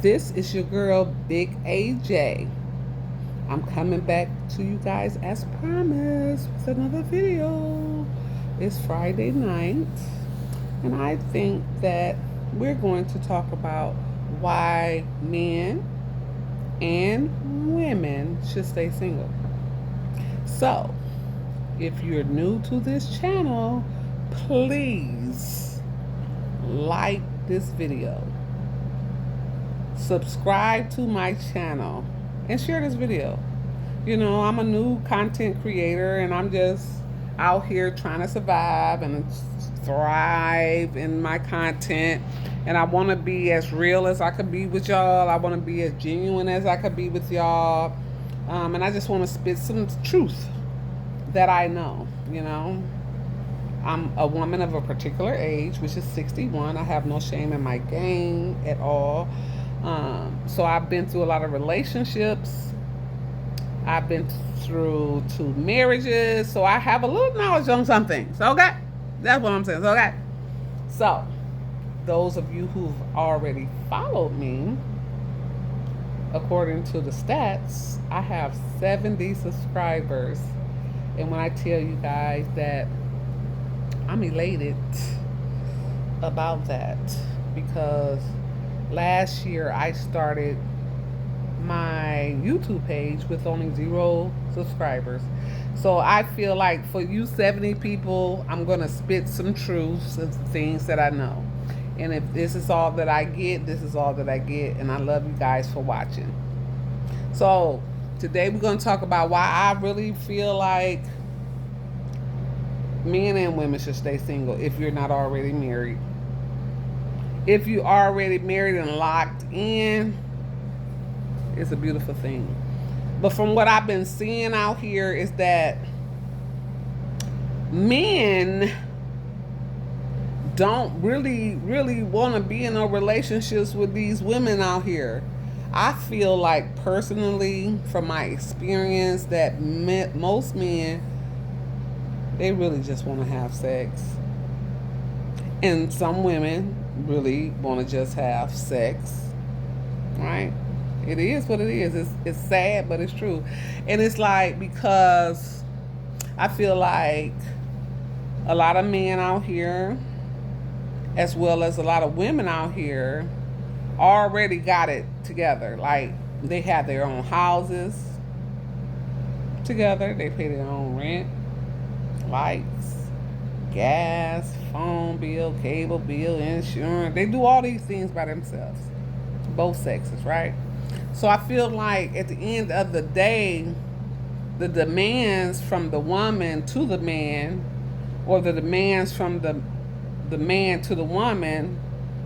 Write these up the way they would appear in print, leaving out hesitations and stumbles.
This is your girl, Big AJ. I'm coming back to you guys as promised with another video. It's Friday night, and I think that we're going to talk about why men and women should stay single. So, if you're new to this channel, please like this video, subscribe to my channel, and share this video. You know, I'm a new content creator and I'm just out here trying to survive and thrive in my content. And I want to be as real as I could be with y'all. I want to be as genuine as I could be with y'all. And I just want to spit some truth that I know, you know. I'm a woman of a particular age, which is 61. I have no shame in my game at all. So I've been through a lot of relationships. I've been through 2 marriages. So I have a little knowledge on some things. Okay? That's what I'm saying. Okay? So, those of you who've already followed me, according to the stats, I have 70 subscribers. And when I tell you guys that I'm elated about that, because last year I started my YouTube page with only 0 subscribers. So I feel like for you 70 people, I'm going to spit some truths of things that I know. And if this is all that I get, this is all that I get. And I love you guys for watching. So today we're going to talk about why I really feel like men and women should stay single if you're not already married. If you're already married and locked in, it's a beautiful thing. But from what I've been seeing out here is that men don't really want to be in no relationships with these women out here. I feel like personally, from my experience, that most men, they really just want to have sex. And some women really want to just have sex, right? It is what it is. It's sad, but it's true. And it's like, because I feel like a lot of men out here, as well as a lot of women out here, already got it together. Like, they have their own houses together. They pay their own rent, lights, gas, phone bill, cable bill, insurance. They do all these things by themselves. Both sexes, right? So I feel like at the end of the day, the demands from the woman to the man, or the demands from the man to the woman,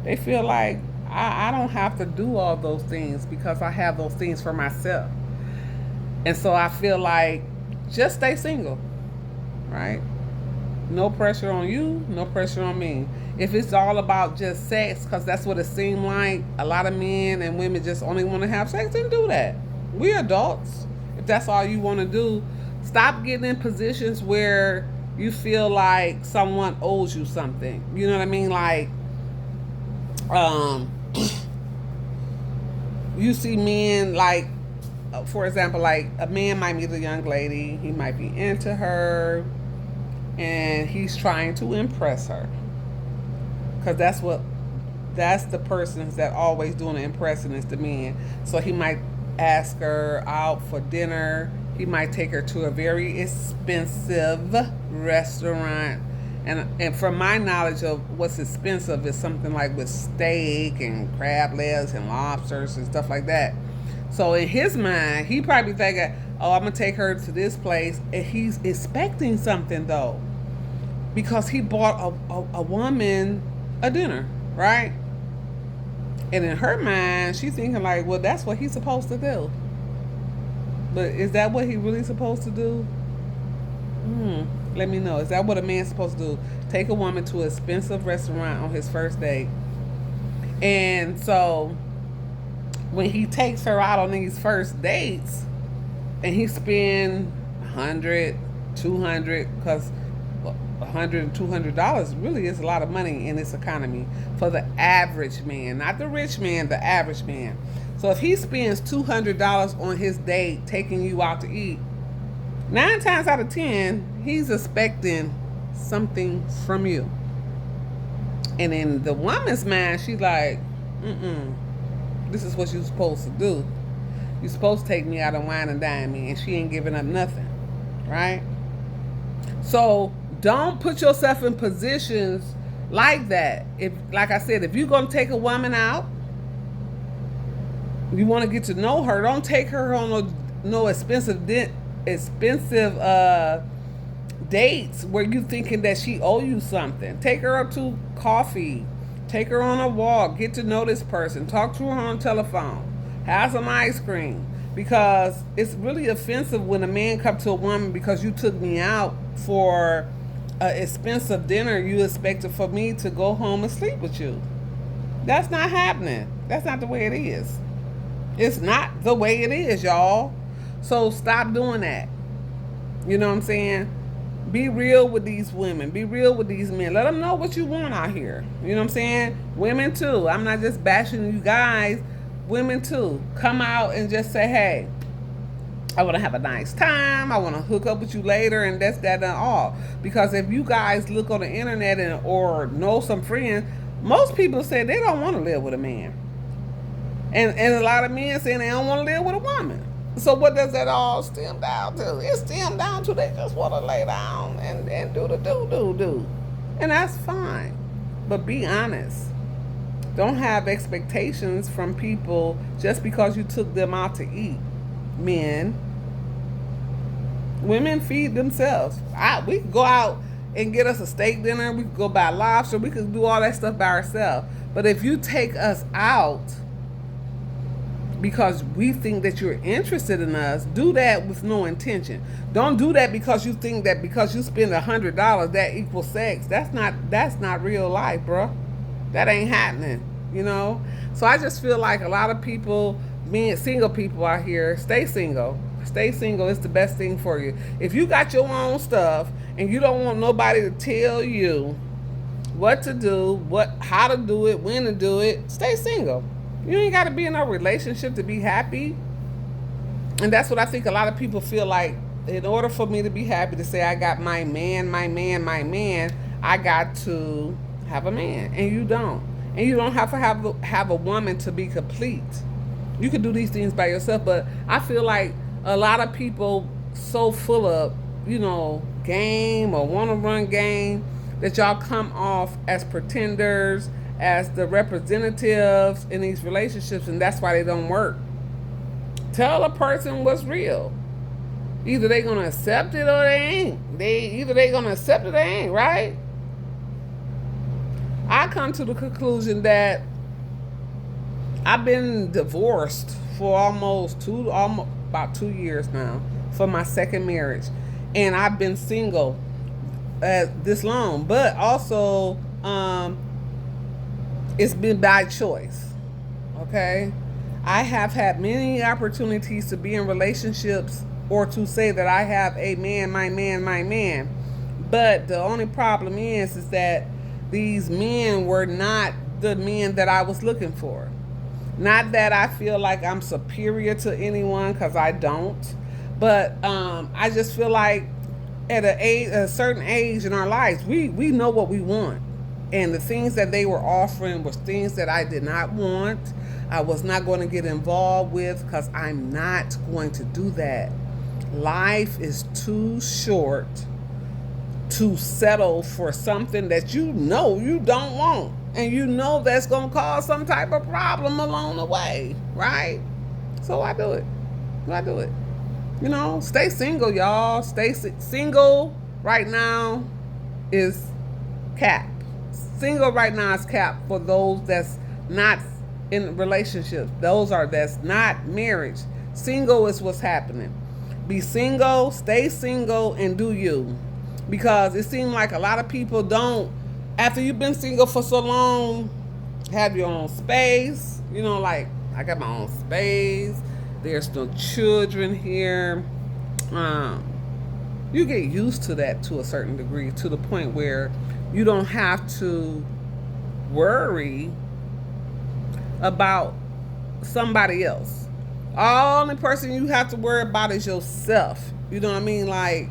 they feel like I don't have to do all those things because I have those things for myself. And so I feel like just stay single, right? No pressure on you, no pressure on me. If it's all about just sex, because that's what it seemed like, a lot of men and women just only want to have sex, then do that. We're adults. If that's all you want to do, stop getting in positions where you feel like someone owes you something. You know what I mean? Like, you see men, like, for example, like a man might meet a young lady, he might be into her, and he's trying to impress her, because that's the persons that always doing the impressing is the men. So he might ask her out for dinner, he might take her to a very expensive restaurant, and from my knowledge of what's expensive is something like with steak and crab legs and lobsters and stuff like that. So in his mind, he probably thinking, oh, I'm gonna take her to this place, and he's expecting something though, because he bought a woman a dinner, right? And in her mind, she's thinking like, well, that's what he's supposed to do. But is that what he really supposed to do? Let me know. Is that what a man's supposed to do? Take a woman to an expensive restaurant on his first date. And so when he takes her out on these first dates, and he spend 100, 200, because $100 and $200 really is a lot of money in this economy for the average man, not the rich man, the average man. So if he spends $200 on his date taking you out to eat, 9 times out of 10, he's expecting something from you. And in the woman's mind, she's like, this is what you're supposed to do. You're supposed to take me out and wine and dine me, and she ain't giving up nothing, right? So don't put yourself in positions like that. If, like I said, if you're gonna take a woman out, you want to get to know her. Don't take her on no expensive dates where you thinking that she owe you something. Take her up to coffee. Take her on a walk. Get to know this person. Talk to her on the telephone. Have some ice cream. Because it's really offensive when a man comes to a woman because you took me out for an expensive dinner. You expected for me to go home and sleep with you. That's not happening. That's not the way it is. It's not the way it is, y'all. So stop doing that. You know what I'm saying? Be real with these women. Be real with these men. Let them know what you want out here. You know what I'm saying? Women too. I'm not just bashing you guys. Women too. Come out and just say, hey, I want to have a nice time. I want to hook up with you later, and that's that and all. Because if you guys look on the internet or know some friends, most people say they don't want to live with a man. And a lot of men saying they don't want to live with a woman. So what does that all stem down to? It stems down to they just want to lay down and do the do. And that's fine. But be honest. Don't have expectations from people just because you took them out to eat. Men. Women feed themselves. We could go out and get us a steak dinner. We could go buy lobster. We could do all that stuff by ourselves. But if you take us out because we think that you're interested in us, do that with no intention. Don't do that because you think that because you spend $100 that equals sex. That's not real life, bro. That ain't happening, you know. So I just feel like a lot of people, being single people out here, stay single. Stay single is the best thing for you. If you got your own stuff and you don't want nobody to tell you what to do, how to do it, when to do it, stay single. You ain't got to be in a relationship to be happy. And that's what I think a lot of people feel like. In order for me to be happy, to say I got my man, I got to have a man. And you don't. And you don't have to have a woman to be complete. You can do these things by yourself. But I feel like a lot of people so full of, game or want to run game that y'all come off as pretenders, as the representatives in these relationships, and that's why they don't work. Tell a person what's real. Either they gonna accept it or they ain't. Either they gonna accept it or they ain't, right? I come to the conclusion that I've been divorced for almost about 2 years now for my second marriage, and I've been single this long, but also it's been by choice, okay? I have had many opportunities to be in relationships or to say that I have a man, my man. But the only problem is that these men were not the men that I was looking for. Not that I feel like I'm superior to anyone, because I don't. But I just feel like at a certain age in our lives, we know what we want. And the things that they were offering was things that I did not want. I was not going to get involved with, because I'm not going to do that. Life is too short to settle for something that you know you don't want. And you know that's going to cause some type of problem along the way, right? So I do it. Stay single, y'all. Stay single right now is cap. Single right now is cap for those that's not in relationships. That's not marriage. Single is what's happening. Be single, stay single, and do you. Because it seems like a lot of people don't, after you've been single for so long, have your own space. Like, I got my own space. There's no children here. You get used to that to a certain degree, to the point where you don't have to worry about somebody else. Only person you have to worry about is yourself. You know what I mean? Like,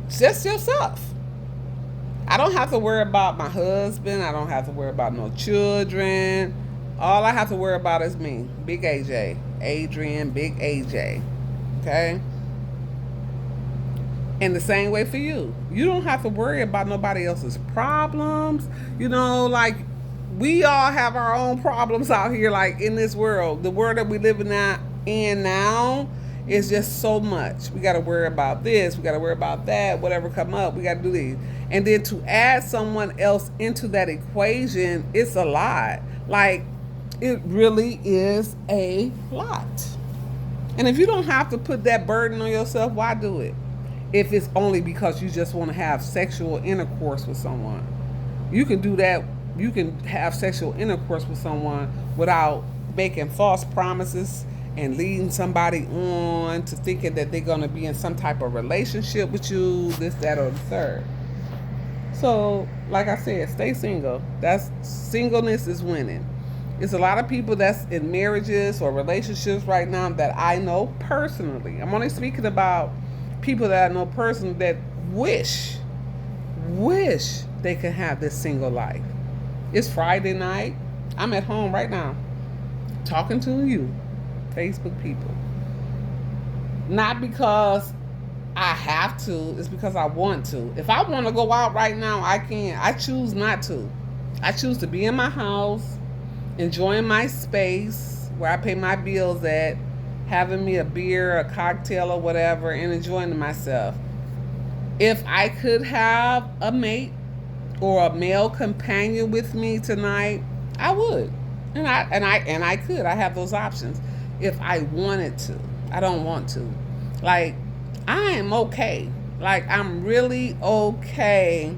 just yourself. I don't have to worry about my husband. I don't have to worry about no children. All I have to worry about is me. Big AJ. Adrian, Big AJ. Okay? And the same way for you. You don't have to worry about nobody else's problems. You know, like, we all have our own problems out here, like, in this world. The world that we live in now is just so much. We got to worry about this. We got to worry about that. Whatever come up, we got to do these. And then to add someone else into that equation, it's a lot. Like, it really is a lot. And if you don't have to put that burden on yourself, why do it? If it's only because you just want to have sexual intercourse with someone. You can do that. You can have sexual intercourse with someone without making false promises and leading somebody on to thinking that they're going to be in some type of relationship with you, this, that, or the third. So, like I said, stay single. Singleness is winning. It's a lot of people that's in marriages or relationships right now that I know personally. I'm only speaking about people that I know personally that wish they could have this single life. It's Friday night. I'm at home right now talking to you, Facebook people. Not because I have to, it's because I want to. If I want to go out right now, I can. I choose not to. I choose to be in my house, enjoying my space where I pay my bills at, having me a beer, a cocktail, or whatever, and enjoying myself. If I could have a mate or a male companion with me tonight, I would. And I could. I have those options if I wanted to. I don't want to. Like, I am okay. Like, I'm really okay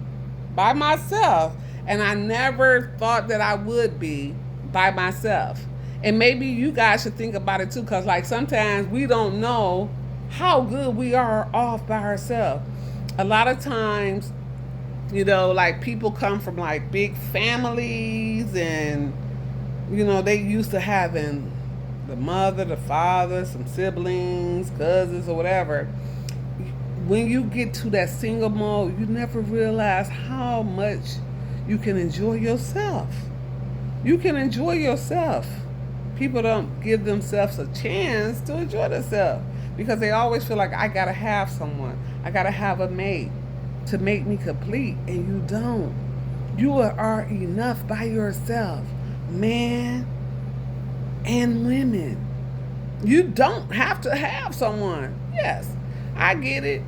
by myself. And I never thought that I would be by myself. And maybe you guys should think about it too, because like sometimes we don't know how good we are off by ourselves. A lot of times, you know, like people come from like big families and, you know, they used to having the mother, the father, some siblings, cousins, or whatever. When you get to that single mode, you never realize how much you can enjoy yourself. You can enjoy yourself. People don't give themselves a chance to enjoy themselves because they always feel like I gotta have someone. I gotta have a mate to make me complete, and you don't. You are enough by yourself, man and women. You don't have to have someone. Yes, I get it.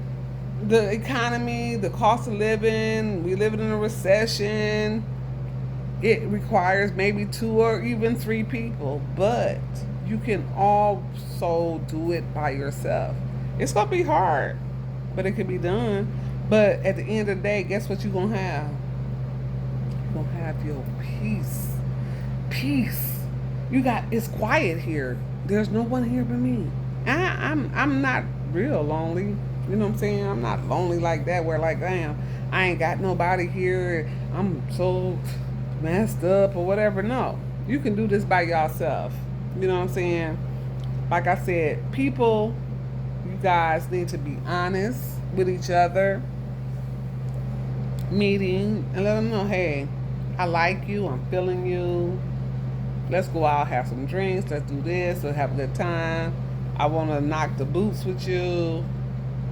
The economy, the cost of living, we live in a recession. It requires maybe 2 or even 3 people, but you can also do it by yourself. It's gonna be hard, but it can be done. But at the end of the day, guess what you're gonna have? You're gonna have your peace. Peace. It's quiet here. There's no one here but me. I'm not real lonely. You know what I'm saying? I'm not lonely like that where like, damn, I ain't got nobody here. I'm so messed up or whatever. No. You can do this by yourself. You know what I'm saying? Like I said, people, you guys need to be honest with each other. Meeting and let them know, hey, I like you, I'm feeling you. Let's go out, have some drinks, let's do this, let's have a good time. I want to knock the boots with you,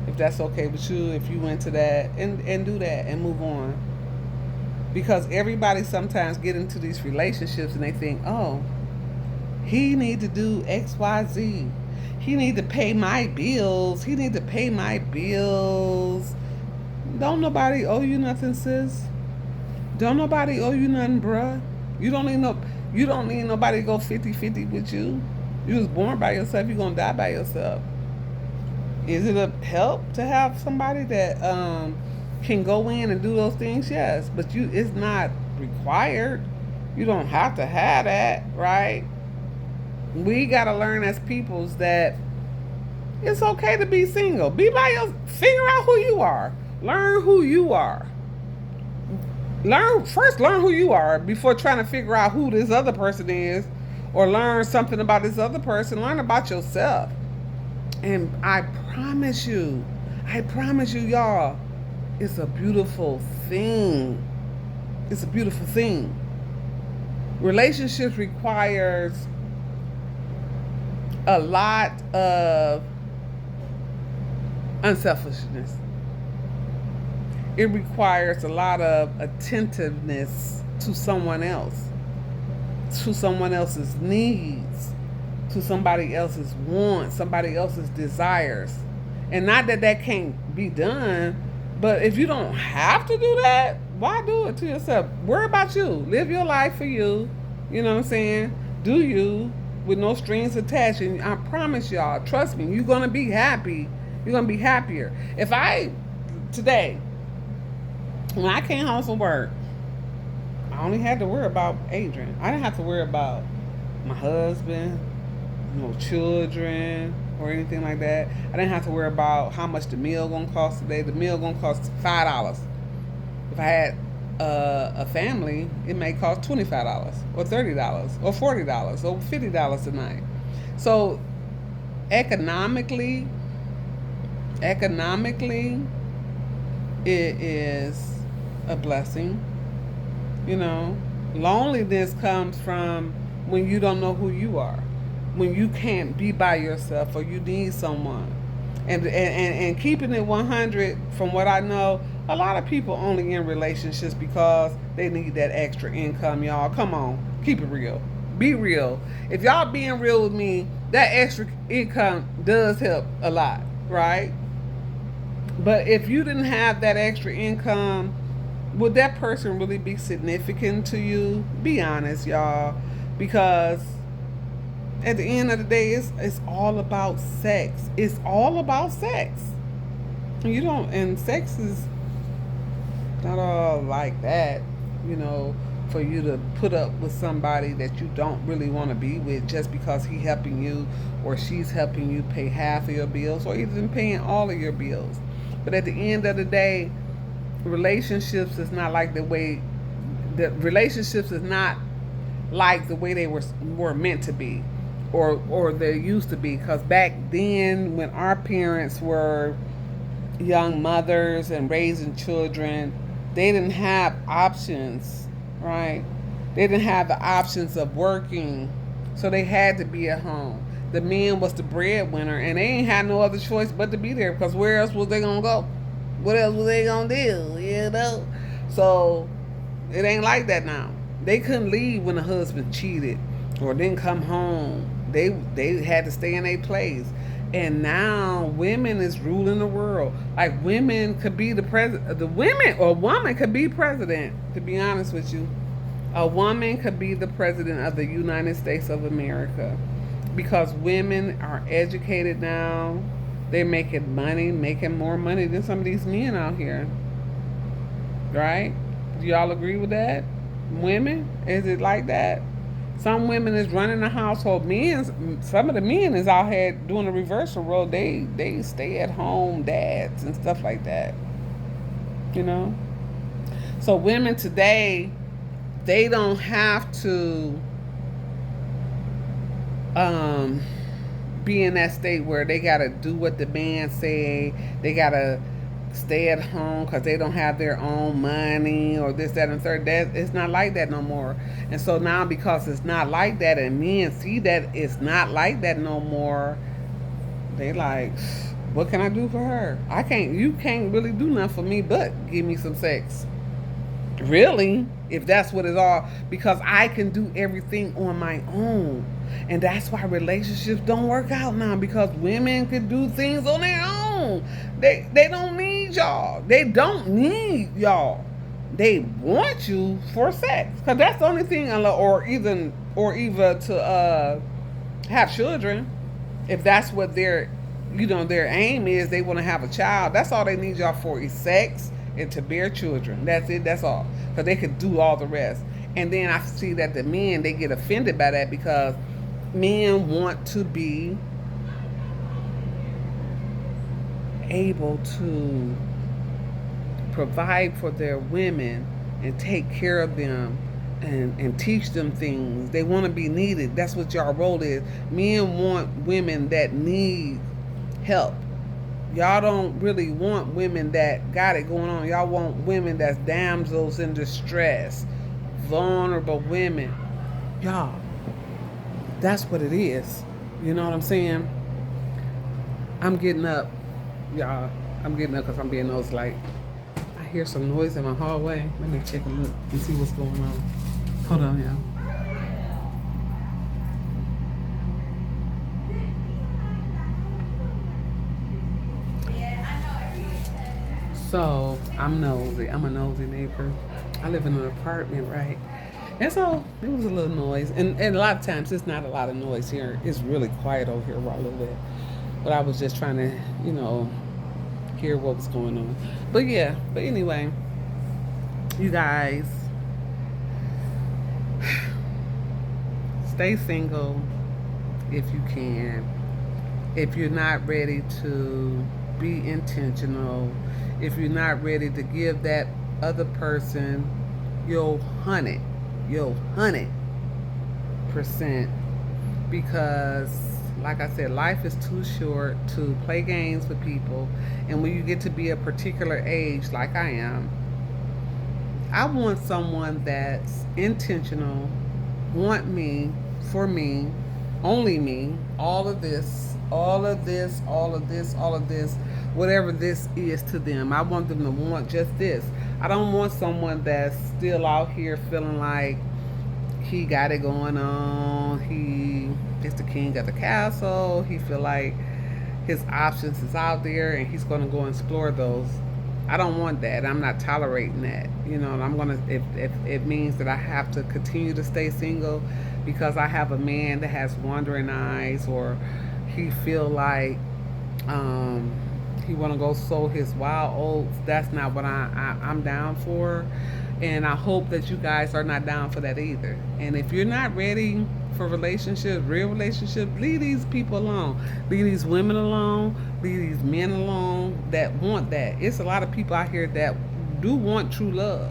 if that's okay with you, if you into that, and do that and move on. Because everybody sometimes get into these relationships and they think, oh, he need to do X, Y, Z. He need to pay my bills. He need to pay my bills. Don't nobody owe you nothing, sis. Don't nobody owe you nothing, bruh. You don't need nobody to go 50-50 with you. You was born by yourself, you're gonna die by yourself. Is it a help to have somebody that can go in and do those things? Yes, but it's not required. You don't have to have that, right? We gotta learn as peoples that It's okay to be single. Be by your, figure out who you are. Learn who you are. Learn who you are before trying to figure out who this other person is, or learn something about this other person. Learn about yourself. And I promise you, y'all, it's a beautiful thing. It's a beautiful thing. Relationships requires a lot of unselfishness. It requires a lot of attentiveness to someone else, to someone else's needs, to somebody else's wants, somebody else's desires. And not that that can't be done, but if you don't have to do that, why do it to yourself? Worry about you. Live your life for you. You know what I'm saying? Do you with no strings attached. And I promise y'all, trust me, you're going to be happy. You're going to be happier. If I, today, when I came home from work, I only had to worry about Adrian. I didn't have to worry about my husband, no children, or anything like that. I didn't have to worry about how much the meal gonna cost today. The meal gonna cost $5. If I had a family, it may cost $25 or $30 or $40 or $50 a night. So economically, it is a blessing. You know, loneliness comes from when you don't know who you are, when you can't be by yourself or you need someone. And keeping it 100, from what I know, a lot of people only in relationships because they need that extra income, y'all. Come on, keep it real. Be real. If y'all being real with me, that extra income does help a lot, right? But if you didn't have that extra income, would that person really be significant to you? Be honest, y'all. Because at the end of the day, it's all about sex. It's all about sex. You don't, and sex is not all like that, you know, for you to put up with somebody that you don't really want to be with just because he helping you or she's helping you pay half of your bills or even paying all of your bills. But at the end of the day, relationships is not like the way they were meant to be, or they used to be. Because back then, when our parents were young mothers and raising children, they didn't have options, right? They didn't have the options of working, so they had to be at home. The man was the breadwinner, and they ain't had no other choice but to be there, because where else was they gonna go? What else was they gonna do, you know? So it ain't like that now. They couldn't leave when the husband cheated or didn't come home. They had to stay in their place. And now women is ruling the world. Like, women could be the president. A woman could be president, to be honest with you. A woman could be the president of the United States of America. Because women are educated now. They're making more money than some of these men out here. Right? Do y'all agree with that? Women? Is it like that? Some women is running the household. Some of the men is out here doing the reversal role. They stay at home dads and stuff like that. You know? So women today, they don't have to be in that state where they gotta do what the man say. They gotta stay at home because they don't have their own money or this, that, and third. That it's not like that no more. And so now, because it's not like that, and men see that it's not like that no more, they like, what can I do for her? You can't really do nothing for me but give me some sex. Really? If that's what it's all, because I can do everything on my own. And that's why relationships don't work out now, because women can do things on their own. They don't need y'all. They don't need y'all. They want you for sex, because that's the only thing, or even to have children. If that's what their aim is, they want to have a child. That's all they need y'all for, is sex and to bear children. That's it. That's all. Because they could do all the rest. And then I see that the men, they get offended by that, because men want to be able to provide for their women and take care of them and teach them things. They want to be needed. That's what y'all role is. Men want women that need help. Y'all don't really want women that got it going on. Y'all want women that's damsels in distress, vulnerable women. Y'all, that's what it is. You know what I'm saying? I'm getting up, y'all. I'm getting up because I'm being nosy. Like, I hear some noise in my hallway. Let me check a look and see what's going on. Hold on, y'all. So I'm nosy. I'm a nosy neighbor. I live in an apartment, right? And so it was a little noise. And a lot of times it's not a lot of noise here. It's really quiet over here where I live at. But I was just trying to, hear what was going on. But yeah, but anyway, you guys, stay single if you can. If you're not ready to be intentional, if you're not ready to give that other person your 100%, because like I said, life is too short to play games with people. And when you get to be a particular age like I am, I want someone that's intentional, want me, for me, only me, all of this, all of this, all of this, all of this, whatever this is to them. I want them to want just this. I don't want someone that's still out here feeling like he got it going on. He is the king of the castle. He feel like his options is out there and he's going to go explore those. I don't want that. I'm not tolerating that. And I'm going to, if it means that I have to continue to stay single because I have a man that has wandering eyes, or he feel like he want to go sow his wild oats, that's not what I'm down for. And I hope that you guys are not down for that either. And if you're not ready for relationships, real relationships, leave these people alone. Leave these women alone. Leave these men alone that want that. It's a lot of people out here that do want true love.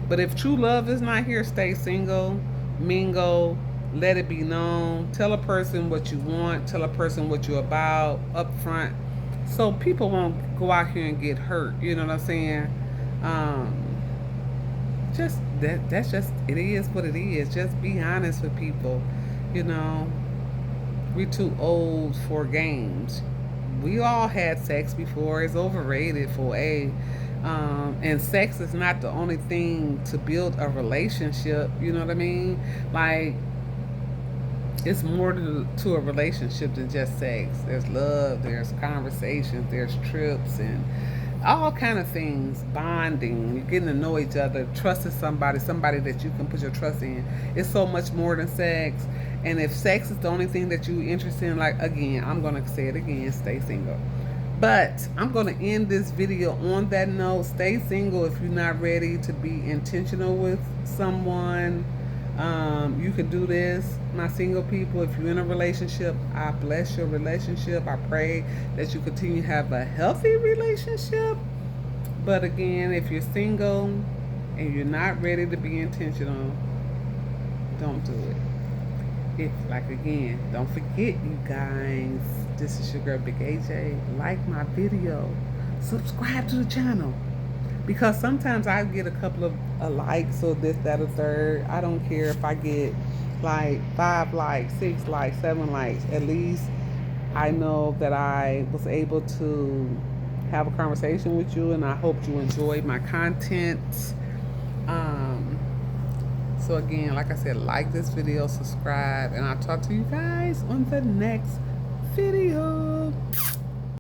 But if true love is not here, stay single, mingle, let it be known. Tell a person what you want. Tell a person what you're about up front, so people won't go out here and get hurt. You know what I'm saying? Just that's just, it is what it is. Just be honest with people. We too old for games. We all had sex before. It's overrated for and sex is not the only thing to build a relationship. You know what I mean? Like, it's more to a relationship than just sex. There's love, there's conversations, there's trips, and all kind of things. Bonding, you're getting to know each other, trusting somebody that you can put your trust in. It's so much more than sex. And if sex is the only thing that you're interested in, like, again, I'm gonna say it again, stay single. But I'm gonna end this video on that note. Stay single if you're not ready to be intentional with someone. You can do this, my single people. If you're in a relationship, I bless your relationship. I pray that you continue to have a healthy relationship. But again, if you're single and you're not ready to be intentional, don't do it. Again, don't forget, you guys, this is your girl, Big AJ. Like my video, subscribe to the channel. Because sometimes I get a couple of likes or this, that, or third. I don't care if I get like 5 likes, 6 likes, 7 likes. At least I know that I was able to have a conversation with you, and I hope you enjoyed my content. So again, like I said, like this video, subscribe, and I'll talk to you guys on the next video.